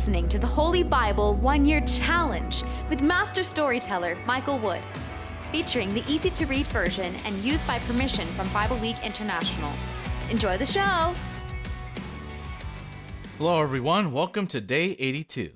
listening to the Holy Bible 1-Year Challenge with Master Storyteller Michael Wood, featuring the easy-to-read version and used by permission from Bible League International. Enjoy the show! Hello everyone, welcome to day 82.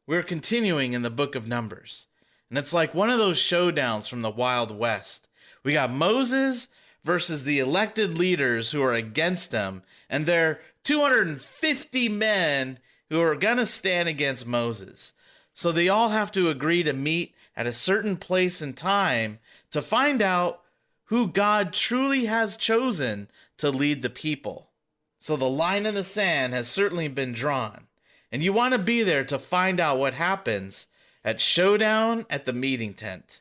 We're continuing in the book of Numbers, and it's like one of those showdowns from the Wild West. We got Moses versus the elected leaders who are against him, and they're 250 men who are going to stand against Moses. So they all have to agree to meet at a certain place and time to find out who God truly has chosen to lead the people. So the line in the sand has certainly been drawn, and you want to be there to find out what happens at Showdown at the meeting tent.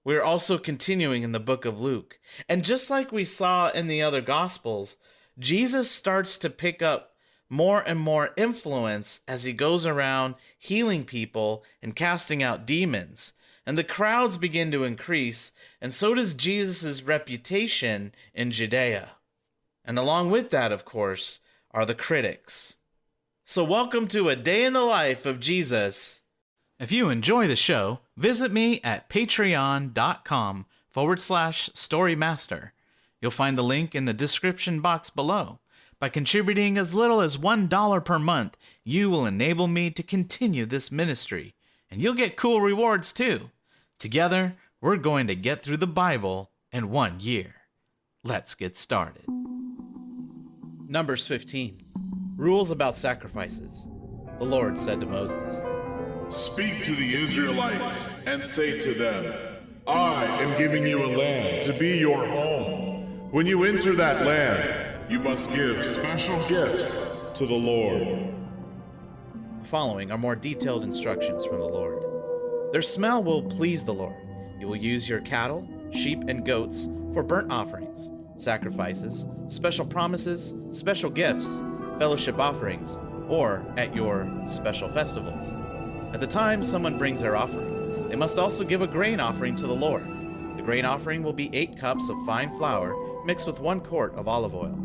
We're also continuing in the book of Luke, and just like we saw in the other Gospels, Jesus starts to pick up more and more influence as he goes around healing people and casting out demons, and the crowds begin to increase, and so does Jesus' reputation in Judea. And along with that, of course, are the critics. So welcome to a day in the life of Jesus. If you enjoy the show, visit me at patreon.com/storymaster. You'll find the link in the description box below. By contributing as little as $1 per month, you will enable me to continue this ministry, and you'll get cool rewards too. Together, we're going to get through the Bible in 1 year. Let's get started. Numbers 15. Rules about sacrifices. The Lord said to Moses, "Speak to the Israelites and say to them, I am giving you a land to be your home. When you enter that land, you must give special gifts to the Lord." The following are more detailed instructions from the Lord. Their smell will please the Lord. You will use your cattle, sheep, and goats for burnt offerings, sacrifices, special promises, special gifts, fellowship offerings, or at your special festivals. At the time someone brings their offering, they must also give a grain offering to the Lord. The grain offering will be 8 cups of fine flour mixed with 1 quart of olive oil.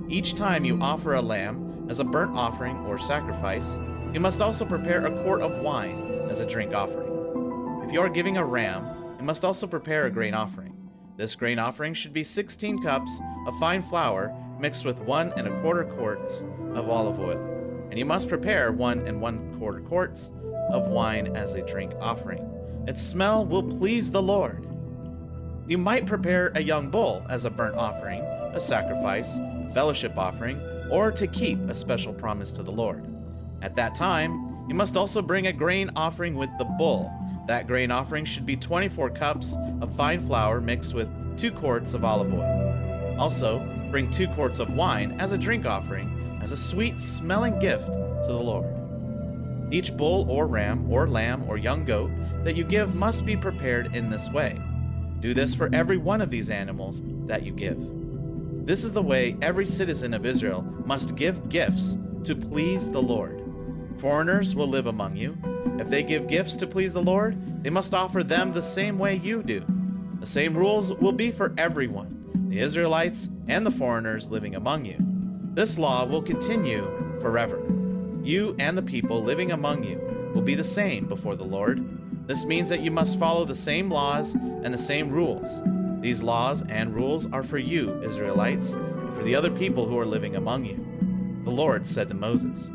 Each time you offer a lamb as a burnt offering or sacrifice, you must also prepare a quart of wine as a drink offering. If you are giving a ram, you must also prepare a grain offering. This grain offering should be 16 cups of fine flour mixed with 1 1/4 quarts of olive oil, and you must prepare 1 1/4 quarts of wine as a drink offering. Its smell will please the Lord. You might prepare a young bull as a burnt offering, a sacrifice, a fellowship offering, or to keep a special promise to the Lord. At that time, you must also bring a grain offering with the bull. That grain offering should be 24 cups of fine flour mixed with 2 quarts of olive oil. Also, bring 2 quarts of wine as a drink offering, as a sweet-smelling gift to the Lord. Each bull or ram or lamb or young goat that you give must be prepared in this way. Do this for every one of these animals that you give. This is the way every citizen of Israel must give gifts to please the Lord. Foreigners will live among you. If they give gifts to please the Lord, they must offer them the same way you do. The same rules will be for everyone, the Israelites and the foreigners living among you. This law will continue forever. You and the people living among you will be the same before the Lord. This means that you must follow the same laws and the same rules. These laws and rules are for you, Israelites, and for the other people who are living among you. The Lord said to Moses,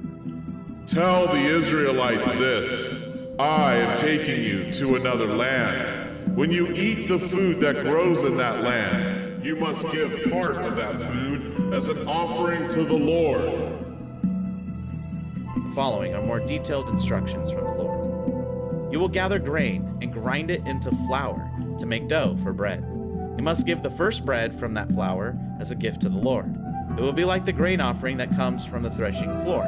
"Tell the Israelites this, I am taking you to another land. When you eat the food that grows in that land, you must give part of that food as an offering to the Lord." The following are more detailed instructions from the Lord. You will gather grain and grind it into flour to make dough for bread. You must give the first bread from that flour as a gift to the Lord. It will be like the grain offering that comes from the threshing floor.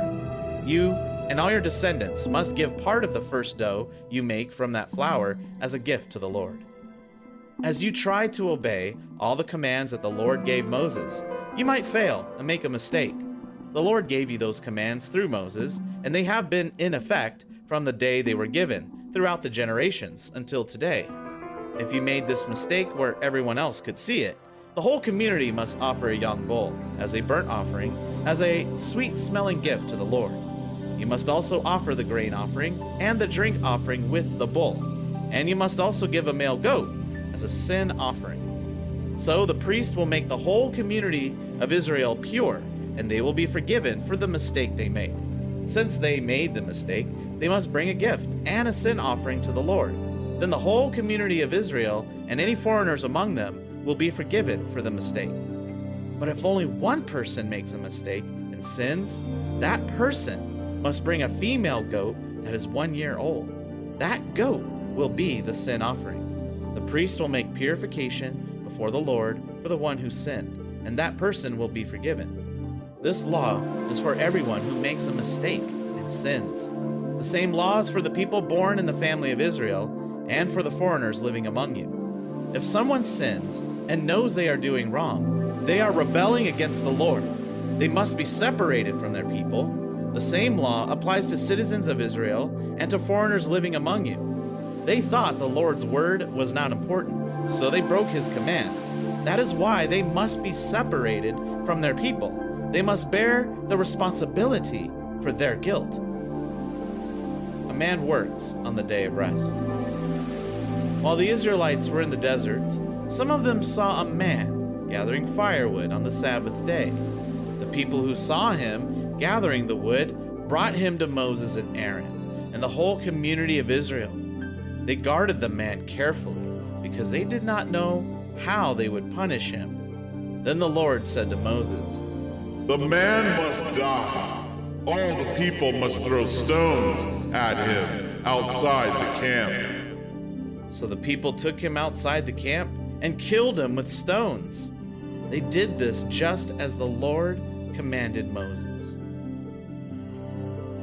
You and all your descendants must give part of the first dough you make from that flour as a gift to the Lord. As you try to obey all the commands that the Lord gave Moses, you might fail and make a mistake. The Lord gave you those commands through Moses, and they have been in effect from the day they were given throughout the generations until today. If you made this mistake where everyone else could see it, the whole community must offer a young bull as a burnt offering, as a sweet-smelling gift to the Lord. You must also offer the grain offering and the drink offering with the bull. And you must also give a male goat as a sin offering. So the priest will make the whole community of Israel pure, and they will be forgiven for the mistake they made. Since they made the mistake, they must bring a gift and a sin offering to the Lord. Then the whole community of Israel and any foreigners among them will be forgiven for the mistake. But if only one person makes a mistake and sins, that person must bring a female goat that is 1 year old. That goat will be the sin offering. The priest will make purification before the Lord for the one who sinned, and that person will be forgiven. This law is for everyone who makes a mistake and sins. The same law is for the people born in the family of Israel and for the foreigners living among you. If someone sins and knows they are doing wrong, they are rebelling against the Lord. They must be separated from their people. The same law applies to citizens of Israel and to foreigners living among you. They thought the Lord's word was not important, so they broke his commands. That is why they must be separated from their people. They must bear the responsibility for their guilt. A man works on the day of rest. While the Israelites were in the desert, some of them saw a man gathering firewood on the Sabbath day. The people who saw him gathering the wood brought him to Moses and Aaron and the whole community of Israel. They guarded the man carefully because they did not know how they would punish him. Then the Lord said to Moses, "The man must die. All the people must throw stones at him outside the camp." So the people took him outside the camp and killed him with stones. They did this just as the Lord commanded Moses.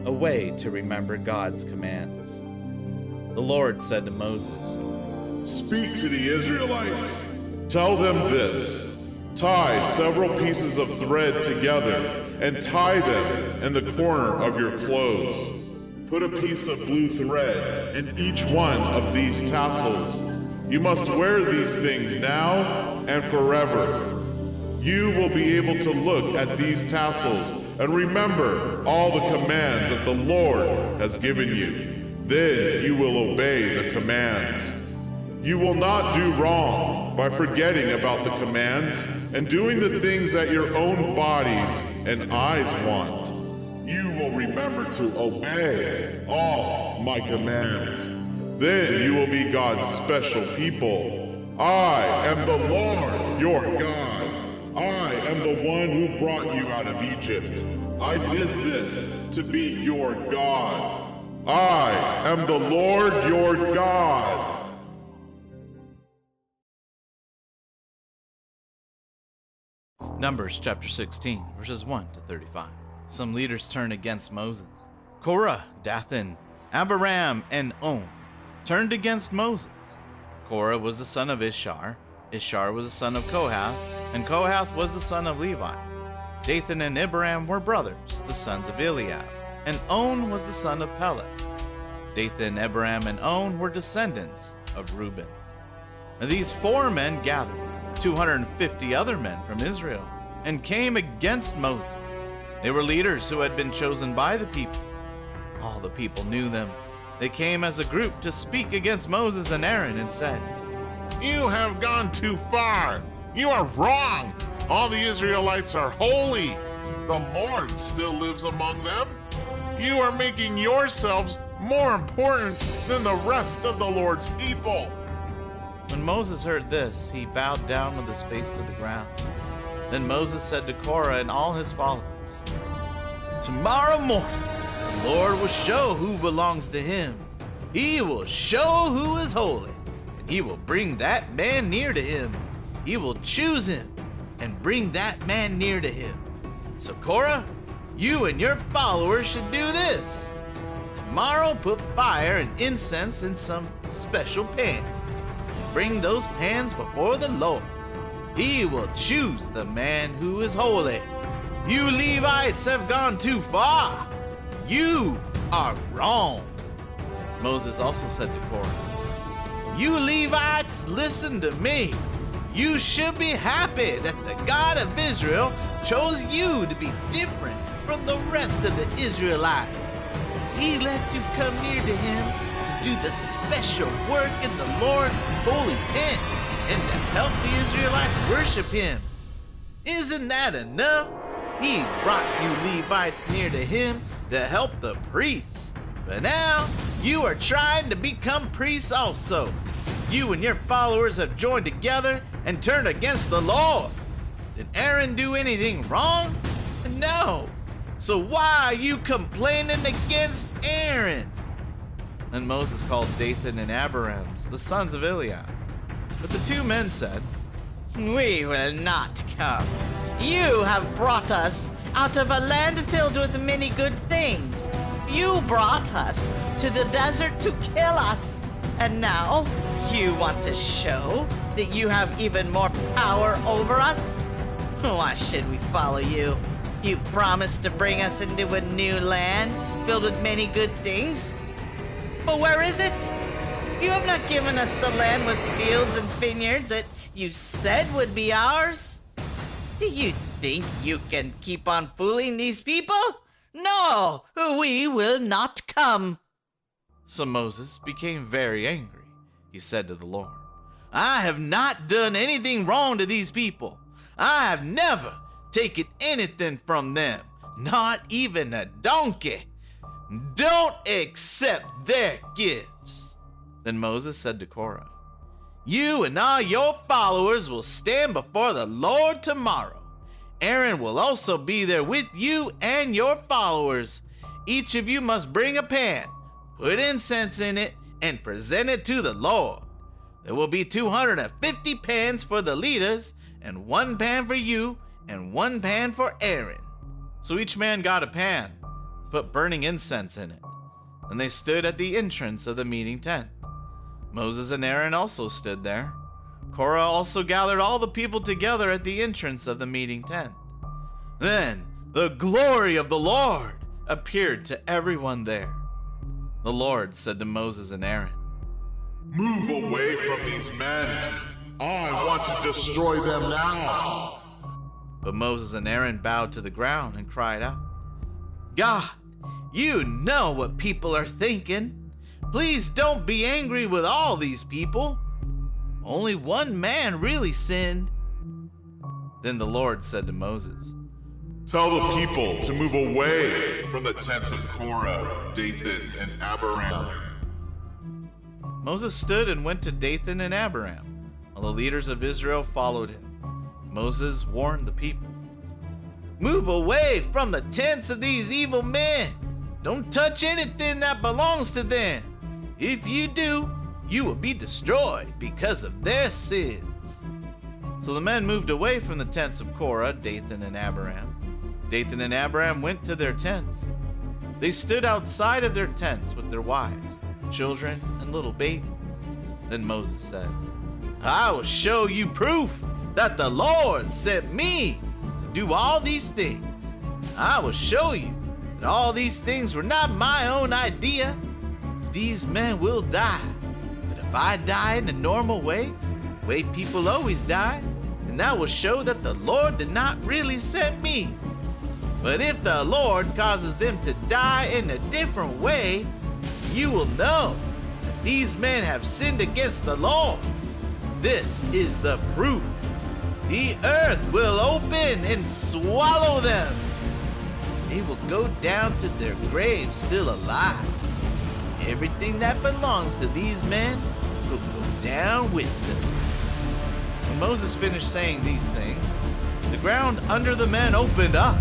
A way to remember God's commands. The Lord said to Moses, "Speak to the Israelites. Tell them this: tie several pieces of thread together and tie them in the corner of your clothes. Put a piece of blue thread in each one of these tassels. You must wear these things now and forever. You will be able to look at these tassels and remember all the commands that the Lord has given you. Then you will obey the commands. You will not do wrong by forgetting about the commands and doing the things that your own bodies and eyes want. You will remember to obey all my commands. Then you will be God's special people. I am the Lord, your God. I am the one who brought you out of Egypt. I did this to be your God. I am the Lord, your God." Numbers chapter 16, verses 1 to 35. Some leaders turned against Moses. Korah, Dathan, Abiram, and On turned against Moses. Korah was the son of Ishar. Ishar was the son of Kohath, and Kohath was the son of Levi. Dathan and Abiram were brothers, the sons of Eliab, and On was the son of Peleth. Dathan, Abiram, and On were descendants of Reuben. Now these four men gathered 250 other men from Israel and came against Moses. They were leaders who had been chosen by the people. All the people knew them. They came as a group to speak against Moses and Aaron and said, "You have gone too far. You are wrong. All the Israelites are holy. The Lord still lives among them. You are making yourselves more important than the rest of the Lord's people." When Moses heard this, he bowed down with his face to the ground. Then Moses said to Korah and all his followers, "Tomorrow morning, the Lord will show who belongs to him. He will show who is holy, and he will bring that man near to him. He will choose him and bring that man near to him. So Korah, you and your followers should do this. Tomorrow put fire and incense in some special pans. Bring those pans before the Lord. He will choose the man who is holy. You Levites have gone too far. You are wrong." Moses also said to Korah, "You Levites, listen to me. You should be happy that the God of Israel chose you to be different from the rest of the Israelites. he lets you come near to him to do the special work in the Lord's holy tent and to help the Israelites worship him. Isn't that enough? He brought you Levites near to him to help the priests. But now you are trying to become priests also. You and your followers have joined together and turned against the Lord. Did Aaron do anything wrong? No. So why are you complaining against Aaron? Then Moses called Dathan and Abiram, the sons of Eliab. But the two men said, We will not come. You have brought us out of a land filled with many good things. You brought us to the desert to kill us. And now you want to show that you have even more power over us? Why should we follow you? You promised to bring us into a new land filled with many good things. But where is it? You have not given us the land with fields and vineyards that you said would be ours. Do you think you can keep on fooling these people? No, we will not come. So Moses became very angry. He said to the Lord, I have not done anything wrong to these people. I have never taken anything from them, not even a donkey. Don't accept their gifts. Then Moses said to Korah, You and all your followers will stand before the Lord tomorrow. Aaron will also be there with you and your followers. Each of you must bring a pan, put incense in it, and present it to the Lord. There will be 250 pans for the leaders, and 1 pan for you, and 1 pan for Aaron. So each man got a pan, put burning incense in it. And they stood at the entrance of the meeting tent. Moses and Aaron also stood there. Korah also gathered all the people together at the entrance of the meeting tent. Then the glory of the Lord appeared to everyone there. The Lord said to Moses and Aaron, Move away from these men. I want to destroy them now. But Moses and Aaron bowed to the ground and cried out, God, you know what people are thinking. Please don't be angry with all these people. Only one man really sinned. Then the Lord said to Moses, Tell the people to move away from the tents of Korah, Dathan, and Abiram. Moses stood and went to Dathan and Abiram, while the leaders of Israel followed him. Moses warned the people, Move away from the tents of these evil men. Don't touch anything that belongs to them. If you do, you will be destroyed because of their sins. So the men moved away from the tents of Korah, Dathan, and Abiram. Dathan and Abiram went to their tents. They stood outside of their tents with their wives, children, and little babies. Then Moses said, I will show you proof that the Lord sent me to do all these things. I will show you that all these things were not my own idea. These men will die. But if I die in the normal way, the way people always die, then that will show that the Lord did not really send me. But if the Lord causes them to die in a different way, you will know that these men have sinned against the Lord. This is the proof. The earth will open and swallow them. They will go down to their graves still alive. Everything that belongs to these men will go down with them. When Moses finished saying these things, the ground under the men opened up.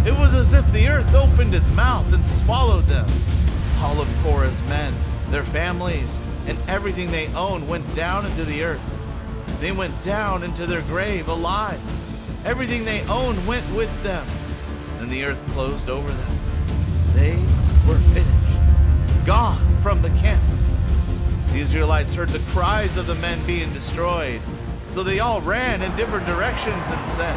It was as if the earth opened its mouth and swallowed them. All of Korah's men, their families, and everything they owned went down into the earth. They went down into their grave alive. Everything they owned went with them. Then the earth closed over them. They were finished, gone from the camp. The Israelites heard the cries of the men being destroyed, so they all ran in different directions and said,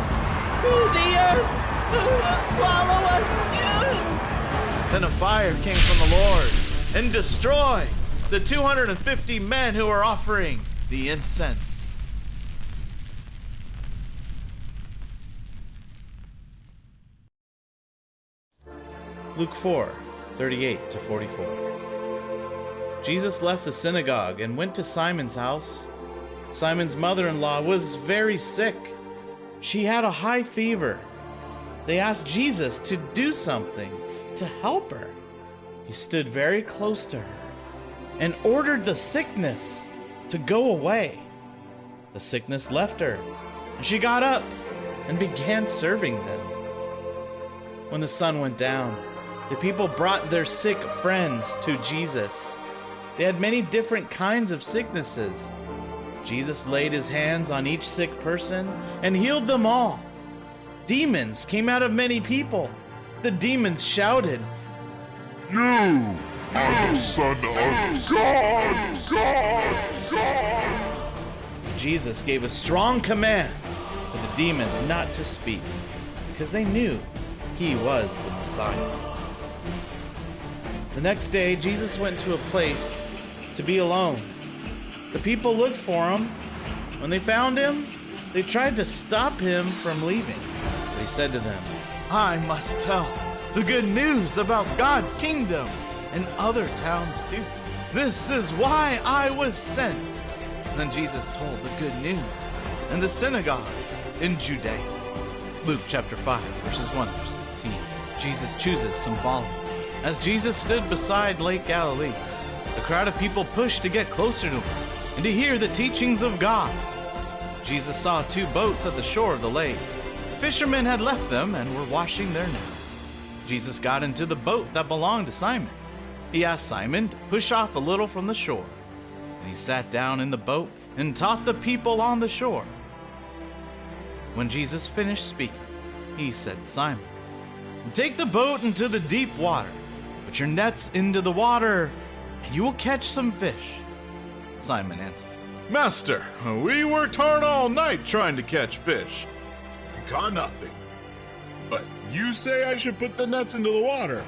The earth will swallow us too. Then a fire came from the Lord and destroyed the 250 men who were offering the incense. Luke 4, 38 to 44. Jesus left the synagogue and went to Simon's house. Simon's mother-in-law was very sick. She had a high fever. They asked Jesus to do something to help her. He stood very close to her and ordered the sickness to go away. The sickness left her, and she got up and began serving them. When the sun went down, the people brought their sick friends to Jesus. They had many different kinds of sicknesses. Jesus laid his hands on each sick person and healed them all. Demons came out of many people. The demons shouted, You are the Son of God! Jesus gave a strong command for the demons not to speak, because they knew he was the Messiah. The next day, Jesus went to a place to be alone. The people looked for him. When they found him, they tried to stop him from leaving. But he said to them, I must tell the good news about God's kingdom in other towns too. This is why I was sent. Then Jesus told the good news in the synagogues in Judea. Luke chapter 5, verses 1 through 16. Jesus chooses some followers. As Jesus stood beside Lake Galilee, the crowd of people pushed to get closer to him and to hear the teachings of God. Jesus saw 2 boats at the shore of the lake. The fishermen had left them and were washing their nets. Jesus got into the boat that belonged to Simon. He asked Simon to push off a little from the shore. And he sat down in the boat and taught the people on the shore. When Jesus finished speaking, he said to Simon, Take the boat into the deep water, put your nets into the water, and you will catch some fish. Simon answered, Master, we worked hard all night trying to catch fish. We caught nothing. But you say I should put the nets into the water,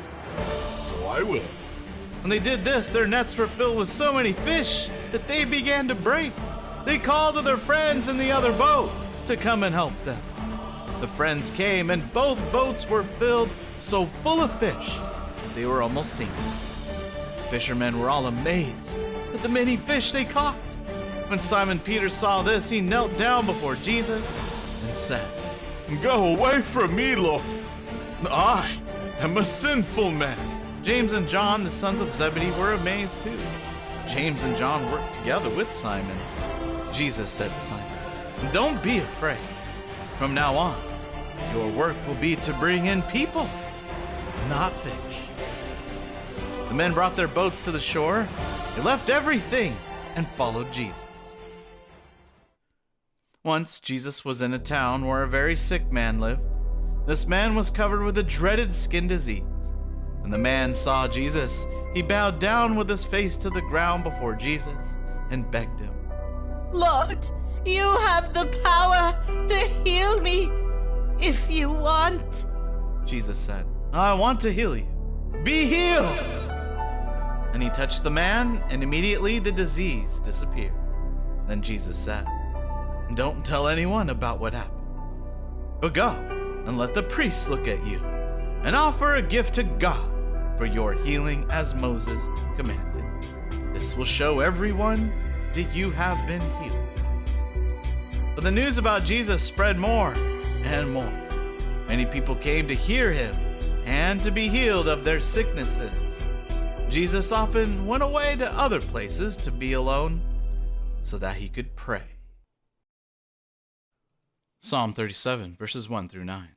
so I will. When they did this, their nets were filled with so many fish that they began to break. They called to their friends in the other boat to come and help them. The friends came, and both boats were filled so full of fish they were almost sinking. The fishermen were all amazed at the many fish they caught. When Simon Peter saw this, he knelt down before Jesus and said, Go away from me, Lord. I am a sinful man. James and John, the sons of Zebedee, were amazed too. James and John worked together with Simon. Jesus said to Simon, Don't be afraid. From now on, your work will be to bring in people, not fish. The men brought their boats to the shore. They left everything and followed Jesus. Once, Jesus was in a town where a very sick man lived. This man was covered with a dreaded skin disease. When the man saw Jesus, he bowed down with his face to the ground before Jesus and begged him, Lord, you have the power to heal me if you want. Jesus said, I want to heal you. Be healed! And he touched the man, and immediately the disease disappeared. Then Jesus said, Don't tell anyone about what happened, but go and let the priests look at you and offer a gift to God for your healing as Moses commanded. This will show everyone that you have been healed. But the news about Jesus spread more and more. Many people came to hear him and to be healed of their sicknesses. Jesus often went away to other places to be alone so that he could pray. Psalm 37, verses 1 through 9.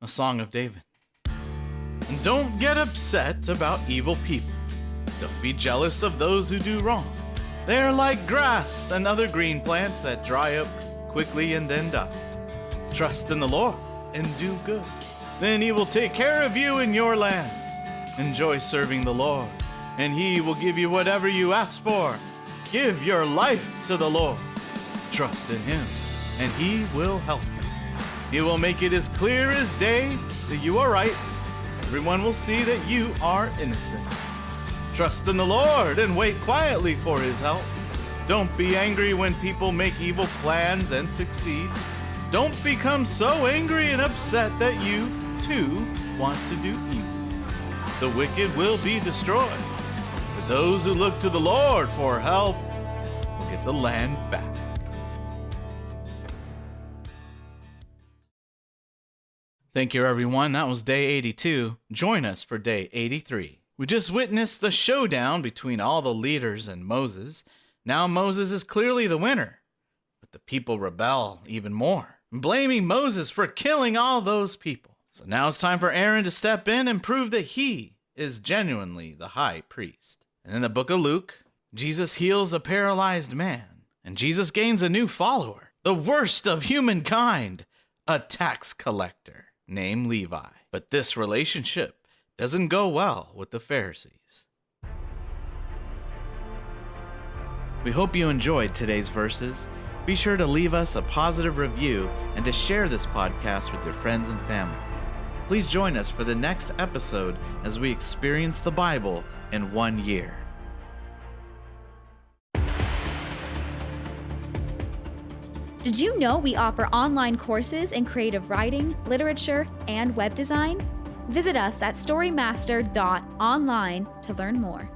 A song of David. And don't get upset about evil people. Don't be jealous of those who do wrong. They are like grass and other green plants that dry up quickly and then die. Trust in the Lord and do good. Then he will take care of you in your land. Enjoy serving the Lord, and he will give you whatever you ask for. Give your life to the Lord. Trust in him, and he will help you. He will make it as clear as day that you are right. Everyone will see that you are innocent. Trust in the Lord and wait quietly for his help. Don't be angry when people make evil plans and succeed. Don't become so angry and upset that you, too, want to do evil. the wicked will be destroyed. But those who look to the Lord for help will get the land back. Thank you, everyone. That was day 82. Join us for day 83. We just witnessed the showdown between all the leaders and Moses. Now Moses is clearly the winner, but the people rebel even more, blaming Moses for killing all those people. So now it's time for Aaron to step in and prove that he is genuinely the high priest. And in the book of Luke, Jesus heals a paralyzed man, and Jesus gains a new follower, the worst of humankind, a tax collector named Levi. But this relationship doesn't go well with the Pharisees. We hope you enjoyed today's verses. Be sure to leave us a positive review and to share this podcast with your friends and family. Please join us for the next episode as we experience the Bible in 1 year. Did you know we offer online courses in creative writing, literature, and web design? Visit us at storymaster.online to learn more.